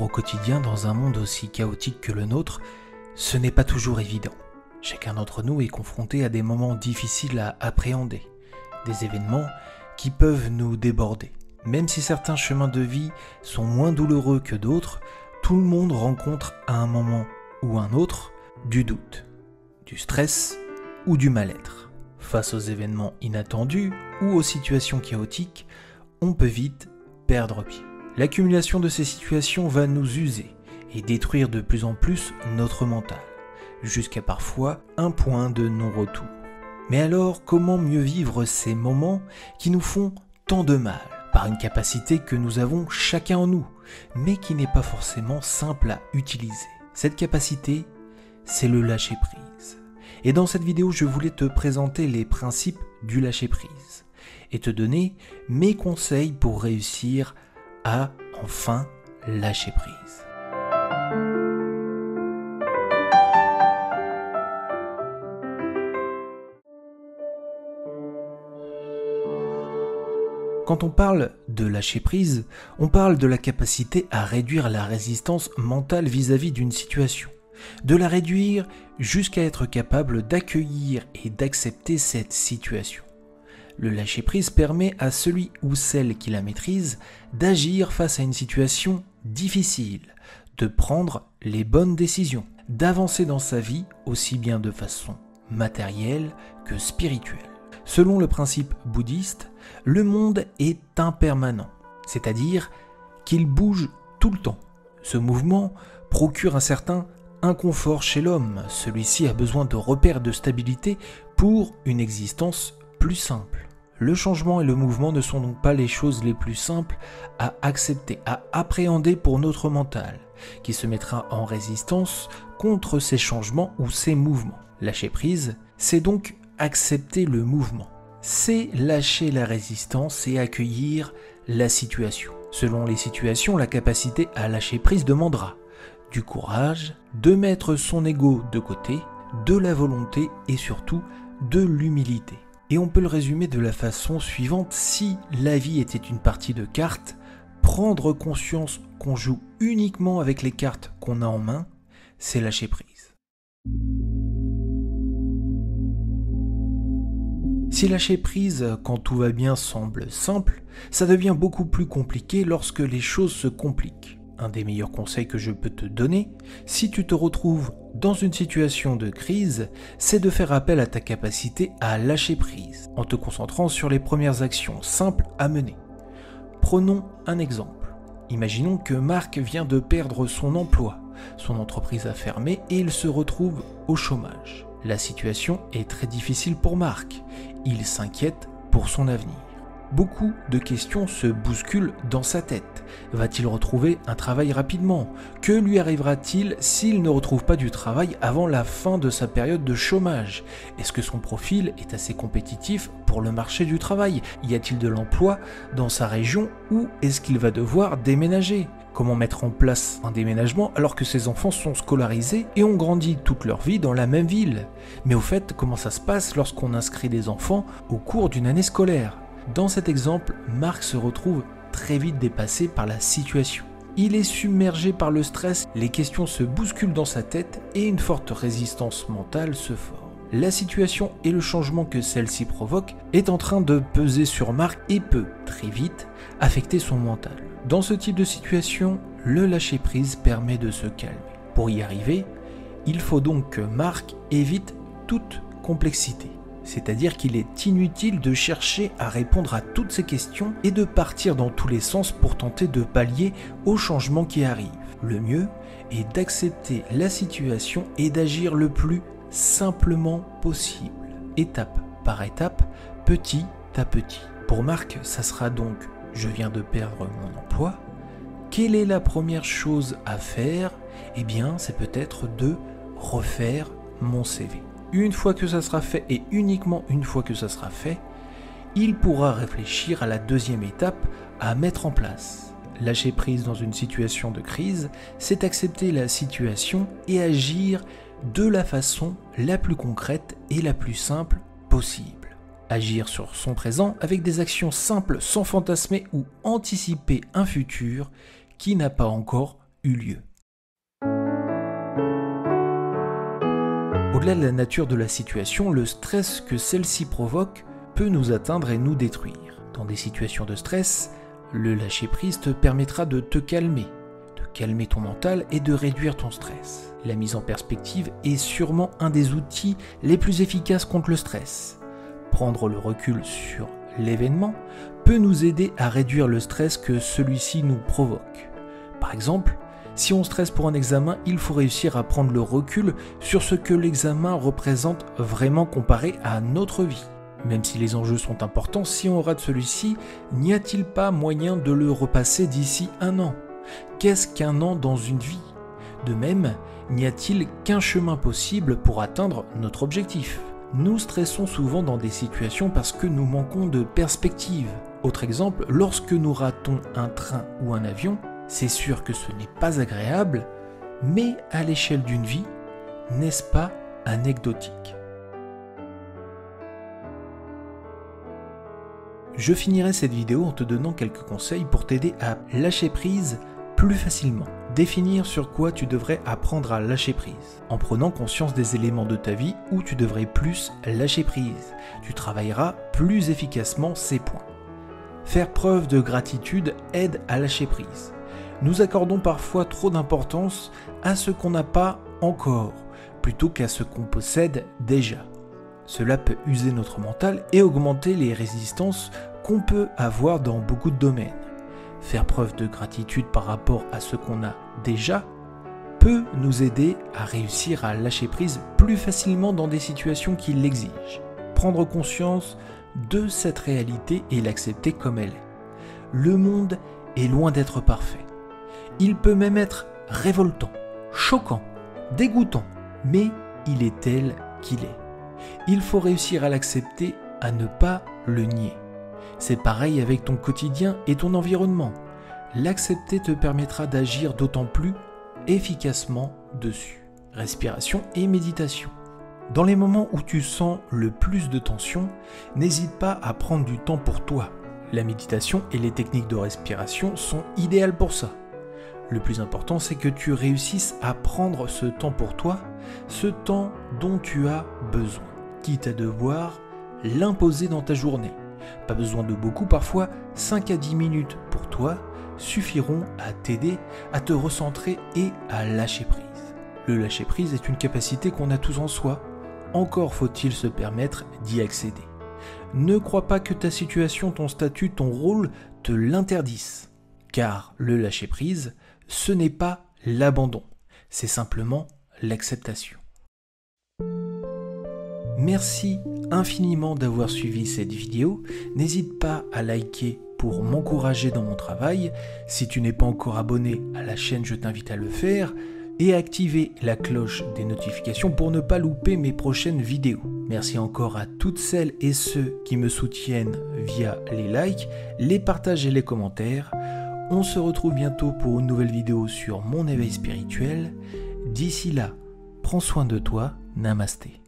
au quotidien dans un monde aussi chaotique que le nôtre, ce n'est pas toujours évident. Chacun d'entre nous est confronté à des moments difficiles à appréhender, des événements qui peuvent nous déborder. Même si certains chemins de vie sont moins douloureux que d'autres, tout le monde rencontre à un moment ou un autre du doute, du stress ou du mal-être. Face aux événements inattendus ou aux situations chaotiques, on peut vite perdre pied. L'accumulation de ces situations va nous user et détruire de plus en plus notre mental, jusqu'à parfois un point de non-retour. Mais alors, comment mieux vivre ces moments qui nous font tant de mal, par une capacité que nous avons chacun en nous, mais qui n'est pas forcément simple à utiliser? Cette capacité, c'est le lâcher-prise. Et dans cette vidéo, je voulais te présenter les principes du lâcher-prise et te donner mes conseils pour réussir à enfin lâcher prise. Quand on parle de lâcher prise, on parle de la capacité à réduire la résistance mentale vis-à-vis d'une situation, de la réduire jusqu'à être capable d'accueillir et d'accepter cette situation. Le lâcher-prise permet à celui ou celle qui la maîtrise d'agir face à une situation difficile, de prendre les bonnes décisions, d'avancer dans sa vie aussi bien de façon matérielle que spirituelle. Selon le principe bouddhiste, le monde est impermanent, c'est-à-dire qu'il bouge tout le temps. Ce mouvement procure un certain inconfort chez l'homme. Celui-ci a besoin de repères de stabilité pour une existence plus simple. Le changement et le mouvement ne sont donc pas les choses les plus simples à accepter, à appréhender pour notre mental, qui se mettra en résistance contre ces changements ou ces mouvements. Lâcher prise, c'est donc accepter le mouvement. C'est lâcher la résistance et accueillir la situation. Selon les situations, la capacité à lâcher prise demandera du courage, de mettre son ego de côté, de la volonté et surtout de l'humilité. Et on peut le résumer de la façon suivante: si la vie était une partie de cartes, prendre conscience qu'on joue uniquement avec les cartes qu'on a en main, c'est lâcher prise. Si lâcher prise quand tout va bien semble simple, ça devient beaucoup plus compliqué lorsque les choses se compliquent. Un des meilleurs conseils que je peux te donner, si tu te retrouves dans une situation de crise, c'est de faire appel à ta capacité à lâcher prise, en te concentrant sur les premières actions simples à mener. Prenons un exemple. Imaginons que Marc vient de perdre son emploi, son entreprise a fermé et il se retrouve au chômage. La situation est très difficile pour Marc, il s'inquiète pour son avenir. Beaucoup de questions se bousculent dans sa tête. Va-t-il retrouver un travail rapidement? Que lui arrivera-t-il s'il ne retrouve pas du travail avant la fin de sa période de chômage? Est-ce que son profil est assez compétitif pour le marché du travail? Y a-t-il de l'emploi dans sa région ou est-ce qu'il va devoir déménager? Comment mettre en place un déménagement alors que ses enfants sont scolarisés et ont grandi toute leur vie dans la même ville? Mais au fait, comment ça se passe lorsqu'on inscrit des enfants au cours d'une année scolaire? Dans cet exemple, Marc se retrouve très vite dépassé par la situation. Il est submergé par le stress, les questions se bousculent dans sa tête et une forte résistance mentale se forme. La situation et le changement que celle-ci provoque est en train de peser sur Marc et peut, très vite, affecter son mental. Dans ce type de situation, le lâcher-prise permet de se calmer. Pour y arriver, il faut donc que Marc évite toute complexité. C'est-à-dire qu'il est inutile de chercher à répondre à toutes ces questions et de partir dans tous les sens pour tenter de pallier aux changements qui arrivent. Le mieux est d'accepter la situation et d'agir le plus simplement possible, étape par étape, petit à petit. Pour Marc, ça sera donc: je viens de perdre mon emploi. Quelle est la première chose à faire? Eh bien, c'est peut-être de refaire mon CV. Une fois que ça sera fait et uniquement une fois que ça sera fait, il pourra réfléchir à la deuxième étape à mettre en place. Lâcher prise dans une situation de crise, c'est accepter la situation et agir de la façon la plus concrète et la plus simple possible. Agir sur son présent avec des actions simples sans fantasmer ou anticiper un futur qui n'a pas encore eu lieu. Au-delà de la nature de la situation, le stress que celle-ci provoque peut nous atteindre et nous détruire. Dans des situations de stress, le lâcher-prise te permettra de te calmer ton mental et de réduire ton stress. La mise en perspective est sûrement un des outils les plus efficaces contre le stress. Prendre le recul sur l'événement peut nous aider à réduire le stress que celui-ci nous provoque. Par exemple, si on stresse pour un examen, il faut réussir à prendre le recul sur ce que l'examen représente vraiment comparé à notre vie. Même si les enjeux sont importants, si on rate celui-ci, n'y a-t-il pas moyen de le repasser d'ici 1 an ? Qu'est-ce qu'un an dans une vie ? De même, n'y a-t-il qu'un chemin possible pour atteindre notre objectif ? Nous stressons souvent dans des situations parce que nous manquons de perspective. Autre exemple, lorsque nous ratons un train ou un avion, c'est sûr que ce n'est pas agréable, mais à l'échelle d'une vie, n'est-ce pas anecdotique ? Je finirai cette vidéo en te donnant quelques conseils pour t'aider à lâcher prise plus facilement. Définir sur quoi tu devrais apprendre à lâcher prise. En prenant conscience des éléments de ta vie où tu devrais plus lâcher prise, tu travailleras plus efficacement ces points. Faire preuve de gratitude aide à lâcher prise. Nous accordons parfois trop d'importance à ce qu'on n'a pas encore, plutôt qu'à ce qu'on possède déjà. Cela peut user notre mental et augmenter les résistances qu'on peut avoir dans beaucoup de domaines. Faire preuve de gratitude par rapport à ce qu'on a déjà peut nous aider à réussir à lâcher prise plus facilement dans des situations qui l'exigent. Prendre conscience de cette réalité et l'accepter comme elle est. Le monde est loin d'être parfait. Il peut même être révoltant, choquant, dégoûtant, mais il est tel qu'il est. Il faut réussir à l'accepter, à ne pas le nier. C'est pareil avec ton quotidien et ton environnement. L'accepter te permettra d'agir d'autant plus efficacement dessus. Respiration et méditation. Dans les moments où tu sens le plus de tension, n'hésite pas à prendre du temps pour toi. La méditation et les techniques de respiration sont idéales pour ça. Le plus important, c'est que tu réussisses à prendre ce temps pour toi, ce temps dont tu as besoin, quitte à devoir l'imposer dans ta journée. Pas besoin de beaucoup, parfois 5 à 10 minutes pour toi suffiront à t'aider à te recentrer et à lâcher prise. Le lâcher prise est une capacité qu'on a tous en soi, encore faut-il se permettre d'y accéder. Ne crois pas que ta situation, ton statut, ton rôle te l'interdisent, car le lâcher prise, ce n'est pas l'abandon, c'est simplement l'acceptation. Merci infiniment d'avoir suivi cette vidéo. N'hésite pas à liker pour m'encourager dans mon travail. Si tu n'es pas encore abonné à la chaîne, je t'invite à le faire et à activer la cloche des notifications pour ne pas louper mes prochaines vidéos. Merci encore à toutes celles et ceux qui me soutiennent via les likes, les partages et les commentaires. On se retrouve bientôt pour une nouvelle vidéo sur mon éveil spirituel. D'ici là, prends soin de toi. Namasté.